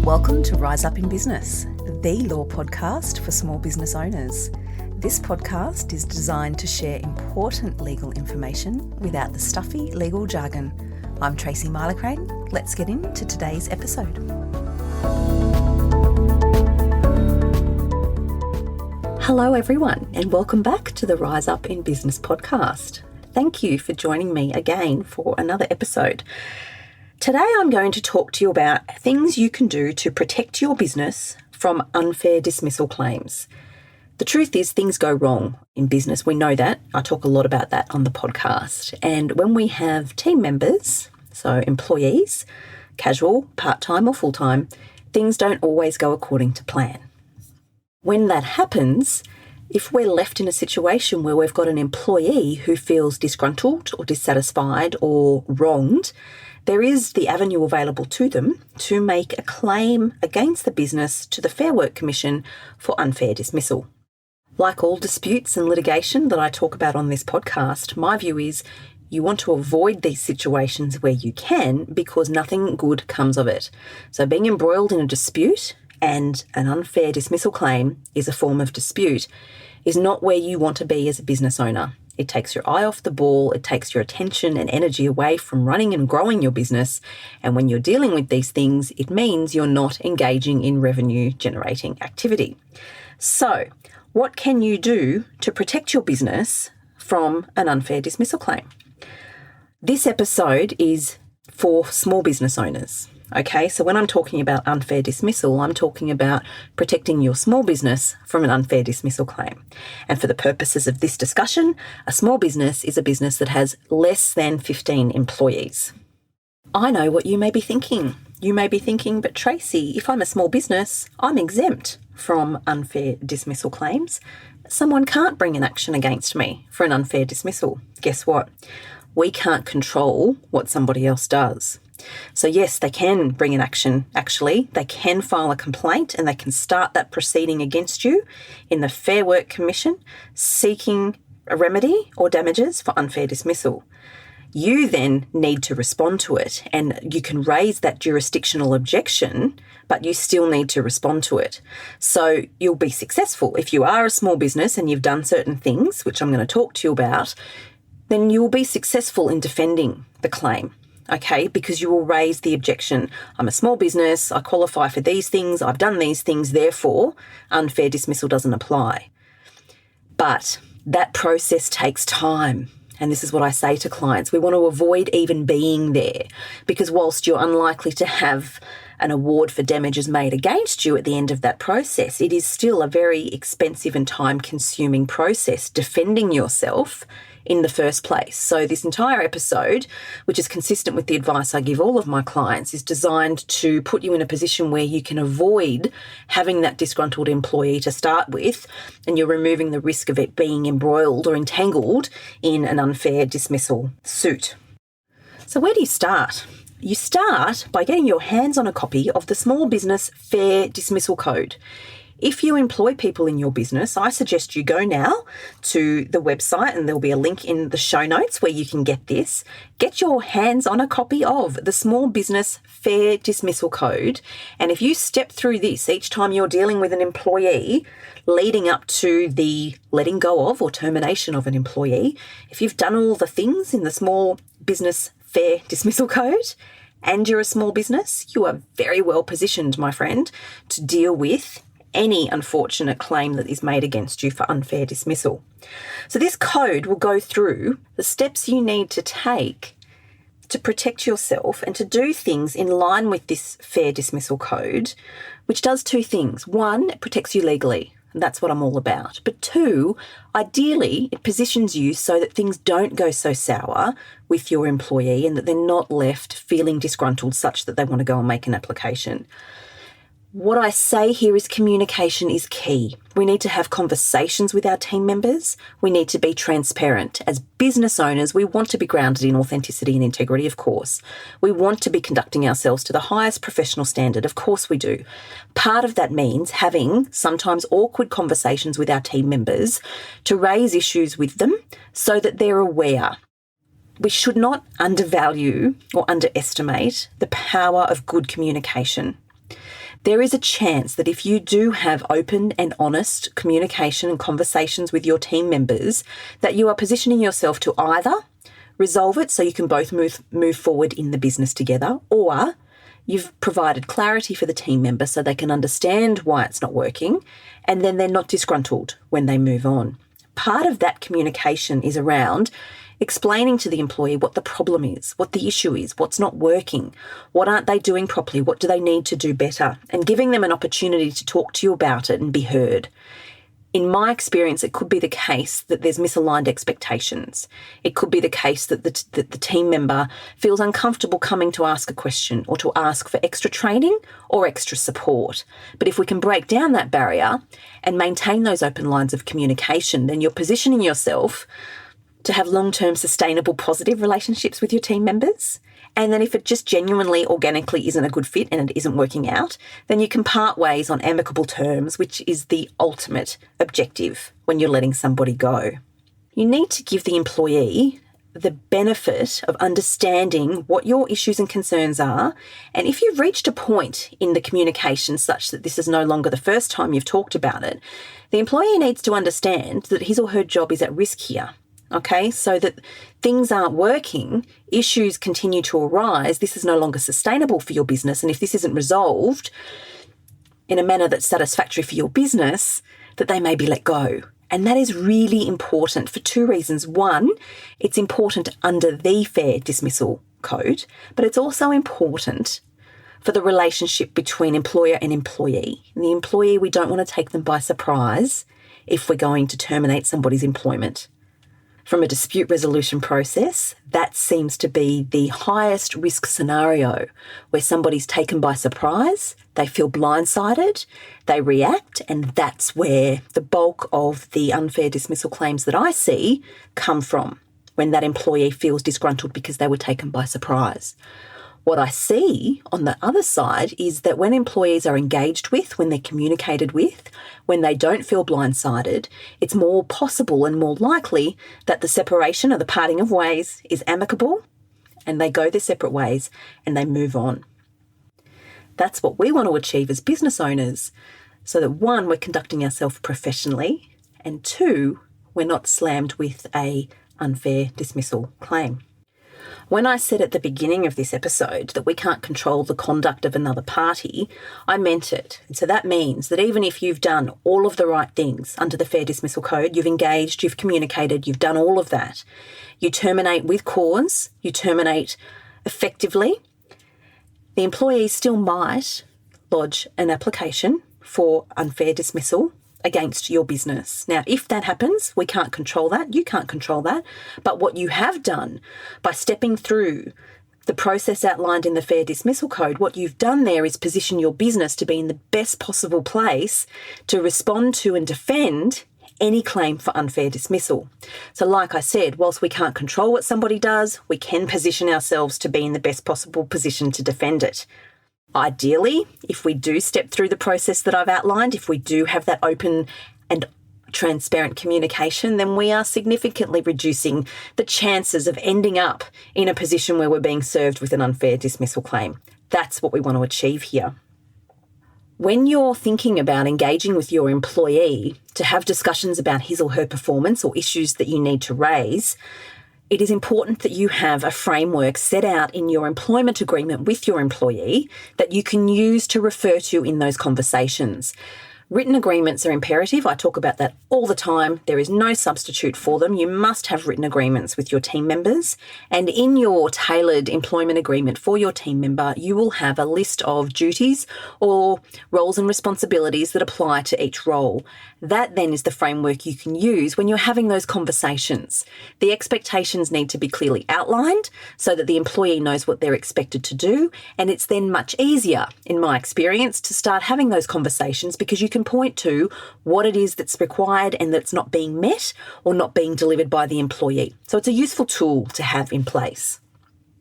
Welcome to Rise Up in Business, the law podcast for small business owners. This podcast is designed to share important legal information without the stuffy legal jargon. I'm Tracy Milacrane. Let's get into today's episode. Hello everyone, and welcome back to the Rise Up in Business podcast. Thank you for joining me again for another episode. Today I'm going to talk to you about things you can do to protect your business from unfair dismissal claims. The truth is things go wrong in business. We know that. I talk a lot about that on the podcast. And when we have team members, so employees, casual, part-time or full-time, things don't always go according to plan. When that happens, if we're left in a situation where we've got an employee who feels disgruntled or dissatisfied or wronged, there is the avenue available to them to make a claim against the business to the Fair Work Commission for unfair dismissal. Like all disputes and litigation that I talk about on this podcast, my view is you want to avoid these situations where you can, because nothing good comes of it. So being embroiled in a dispute, and an unfair dismissal claim is a form of dispute, is not where you want to be as a business owner. It takes your eye off the ball, it takes your attention and energy away from running and growing your business. And when you're dealing with these things, it means you're not engaging in revenue generating activity. So, what can you do to protect your business from an unfair dismissal claim? This episode is for small business owners. Okay, so when I'm talking about unfair dismissal, I'm talking about protecting your small business from an unfair dismissal claim. And for the purposes of this discussion, a small business is a business that has less than 15 employees. I know what you may be thinking. You may be thinking, but Tracy, if I'm a small business, I'm exempt from unfair dismissal claims. Someone can't bring an action against me for an unfair dismissal. Guess what? We can't control what somebody else does. So yes, they can bring an action, actually. They can file a complaint and they can start that proceeding against you in the Fair Work Commission seeking a remedy or damages for unfair dismissal. You then need to respond to it, and you can raise that jurisdictional objection, but you still need to respond to it. So you'll be successful. If you are a small business and you've done certain things, which I'm going to talk to you about, then you will be successful in defending the claim. Okay, because you will raise the objection. I'm a small business, I qualify for these things, I've done these things, therefore unfair dismissal doesn't apply. But that process takes time. And this is what I say to clients. We want to avoid even being there, because whilst you're unlikely to have an award for damages made against you at the end of that process, it is still a very expensive and time-consuming process defending yourself in the first place. So this entire episode, which is consistent with the advice I give all of my clients, is designed to put you in a position where you can avoid having that disgruntled employee to start with, and you're removing the risk of it being embroiled or entangled in an unfair dismissal suit. So where do you start? You start by getting your hands on a copy of the Small Business Fair Dismissal Code. If you employ people in your business, I suggest you go now to the website, and there'll be a link in the show notes where you can get this. Get your hands on a copy of the Small Business Fair Dismissal Code. And if you step through this each time you're dealing with an employee leading up to the letting go of or termination of an employee, if you've done all the things in the Small Business Fair Dismissal Code and you're a small business, you are very well positioned, my friend, to deal with any unfortunate claim that is made against you for unfair dismissal. So this code will go through the steps you need to take to protect yourself and to do things in line with this fair dismissal code, which does two things. One, it protects you legally, and that's what I'm all about. But two, ideally, it positions you so that things don't go so sour with your employee and that they're not left feeling disgruntled such that they want to go and make an application. What I say here is communication is key. We need to have conversations with our team members. We need to be transparent. As business owners, we want to be grounded in authenticity and integrity, of course. We want to be conducting ourselves to the highest professional standard, of course we do. Part of that means having sometimes awkward conversations with our team members to raise issues with them so that they're aware. We should not undervalue or underestimate the power of good communication. There is a chance that if you do have open and honest communication and conversations with your team members, that you are positioning yourself to either resolve it so you can both move forward in the business together, or you've provided clarity for the team member so they can understand why it's not working, and then they're not disgruntled when they move on. Part of that communication is around explaining to the employee what the problem is, what the issue is, what's not working, what aren't they doing properly, what do they need to do better, and giving them an opportunity to talk to you about it and be heard. In my experience, it could be the case that there's misaligned expectations. It could be the case that the team member feels uncomfortable coming to ask a question or to ask for extra training or extra support. But if we can break down that barrier and maintain those open lines of communication, then you're positioning yourself to have long-term sustainable positive relationships with your team members. And then if it just genuinely, organically isn't a good fit and it isn't working out, then you can part ways on amicable terms, which is the ultimate objective when you're letting somebody go. You need to give the employee the benefit of understanding what your issues and concerns are. And if you've reached a point in the communication such that this is no longer the first time you've talked about it, the employee needs to understand that his or her job is at risk here. Okay, so that things aren't working, issues continue to arise, this is no longer sustainable for your business, and if this isn't resolved in a manner that's satisfactory for your business, that they may be let go. And that is really important for two reasons. One, it's important under the Fair Dismissal Code, but it's also important for the relationship between employer and employee. And the employee, we don't want to take them by surprise if we're going to terminate somebody's employment. From a dispute resolution process, that seems to be the highest risk scenario where somebody's taken by surprise, they feel blindsided, they react, and that's where the bulk of the unfair dismissal claims that I see come from, when that employee feels disgruntled because they were taken by surprise. What I see on the other side is that when employees are engaged with, when they're communicated with, when they don't feel blindsided, it's more possible and more likely that the separation or the parting of ways is amicable and they go their separate ways and they move on. That's what we want to achieve as business owners, so that one, we're conducting ourselves professionally, and two, we're not slammed with an unfair dismissal claim. When I said at the beginning of this episode that we can't control the conduct of another party, I meant it. And so that means that even if you've done all of the right things under the Fair Dismissal Code, you've engaged, you've communicated, you've done all of that, you terminate with cause, you terminate effectively, the employee still might lodge an application for unfair dismissal against your business. Now, if that happens, we can't control that. You can't control that. But what you have done by stepping through the process outlined in the Fair Dismissal Code, what you've done there is position your business to be in the best possible place to respond to and defend any claim for unfair dismissal. So like I said, whilst we can't control what somebody does, we can position ourselves to be in the best possible position to defend it. Ideally, if we do step through the process that I've outlined, if we do have that open and transparent communication, then we are significantly reducing the chances of ending up in a position where we're being served with an unfair dismissal claim. That's what we want to achieve here. When you're thinking about engaging with your employee to have discussions about his or her performance or issues that you need to raise, it is important that you have a framework set out in your employment agreement with your employee that you can use to refer to in those conversations. Written agreements are imperative. I talk about that all the time. There is no substitute for them. You must have written agreements with your team members. And in your tailored employment agreement for your team member, you will have a list of duties or roles and responsibilities that apply to each role. That then is the framework you can use when you're having those conversations. The expectations need to be clearly outlined so that the employee knows what they're expected to do. And it's then much easier, in my experience, to start having those conversations because you can point to what it is that's required and that's not being met or not being delivered by the employee. So it's a useful tool to have in place.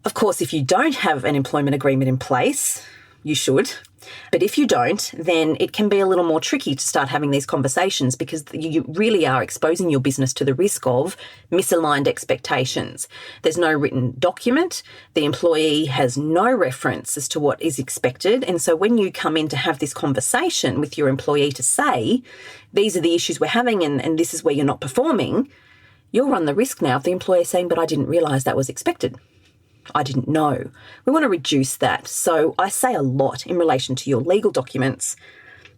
Of course, if you don't have an employment agreement in place, you should. But if you don't, then it can be a little more tricky to start having these conversations because you really are exposing your business to the risk of misaligned expectations. There's no written document. The employee has no reference as to what is expected. And so when you come in to have this conversation with your employee to say, these are the issues we're having and this is where you're not performing, you'll run the risk now of the employer saying, but I didn't realise that was expected. I didn't know. We want to reduce that. So I say a lot in relation to your legal documents.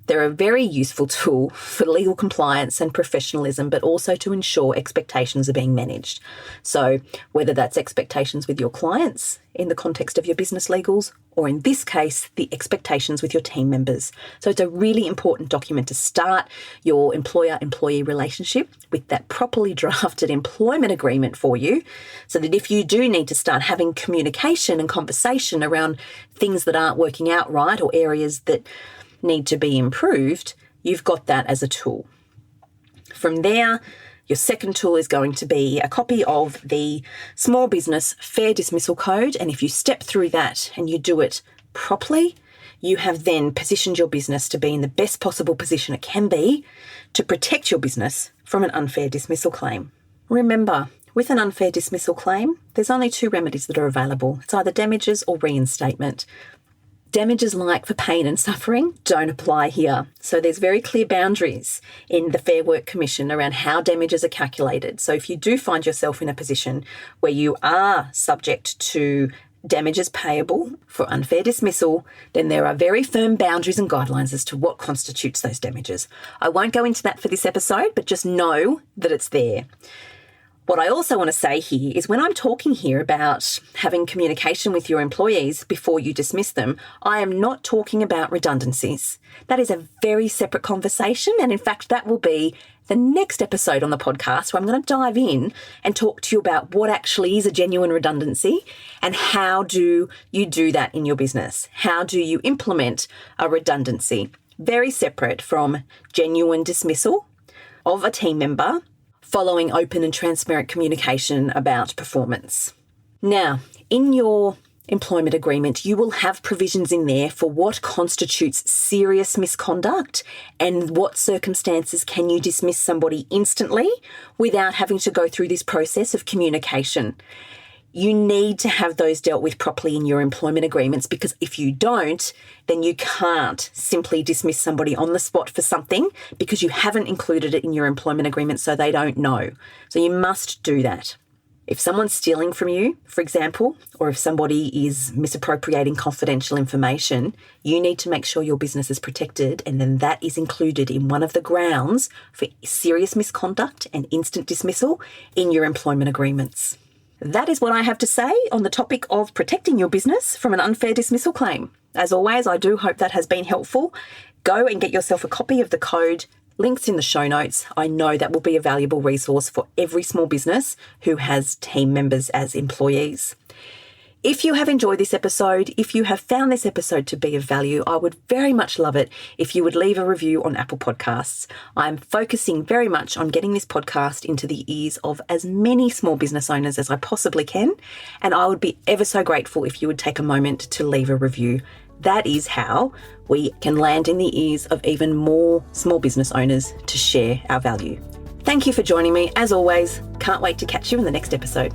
They're a very useful tool for legal compliance and professionalism, but also to ensure expectations are being managed. So whether that's expectations with your clients in the context of your business legals, or in this case, the expectations with your team members. So it's a really important document to start your employer-employee relationship with that properly drafted employment agreement for you, so that if you do need to start having communication and conversation around things that aren't working out right or areas that need to be improved, you've got that as a tool. From there, your second tool is going to be a copy of the Small Business Fair Dismissal Code. And if you step through that and you do it properly, you have then positioned your business to be in the best possible position it can be to protect your business from an unfair dismissal claim. Remember, with an unfair dismissal claim, there's only two remedies that are available. It's either damages or reinstatement. Damages like for pain and suffering don't apply here. So there's very clear boundaries in the Fair Work Commission around how damages are calculated. So if you do find yourself in a position where you are subject to damages payable for unfair dismissal, then there are very firm boundaries and guidelines as to what constitutes those damages. I won't go into that for this episode, but just know that it's there. What I also want to say here is when I'm talking here about having communication with your employees before you dismiss them, I am not talking about redundancies. That is a very separate conversation. And in fact, that will be the next episode on the podcast where I'm going to dive in and talk to you about what actually is a genuine redundancy and how do you do that in your business? How do you implement a redundancy? Very separate from genuine dismissal of a team member following open and transparent communication about performance. Now, in your employment agreement, you will have provisions in there for what constitutes serious misconduct and what circumstances can you dismiss somebody instantly without having to go through this process of communication. You need to have those dealt with properly in your employment agreements, because if you don't, then you can't simply dismiss somebody on the spot for something because you haven't included it in your employment agreement so they don't know. So you must do that. If someone's stealing from you, for example, or if somebody is misappropriating confidential information, you need to make sure your business is protected, and then that is included in one of the grounds for serious misconduct and instant dismissal in your employment agreements. That is what I have to say on the topic of protecting your business from an unfair dismissal claim. As always, I do hope that has been helpful. Go and get yourself a copy of the code. Links in the show notes. I know that will be a valuable resource for every small business who has team members as employees. If you have enjoyed this episode, if you have found this episode to be of value, I would very much love it if you would leave a review on Apple Podcasts. I'm focusing very much on getting this podcast into the ears of as many small business owners as I possibly can, and I would be ever so grateful if you would take a moment to leave a review. That is how we can land in the ears of even more small business owners to share our value. Thank you for joining me. As always, can't wait to catch you in the next episode.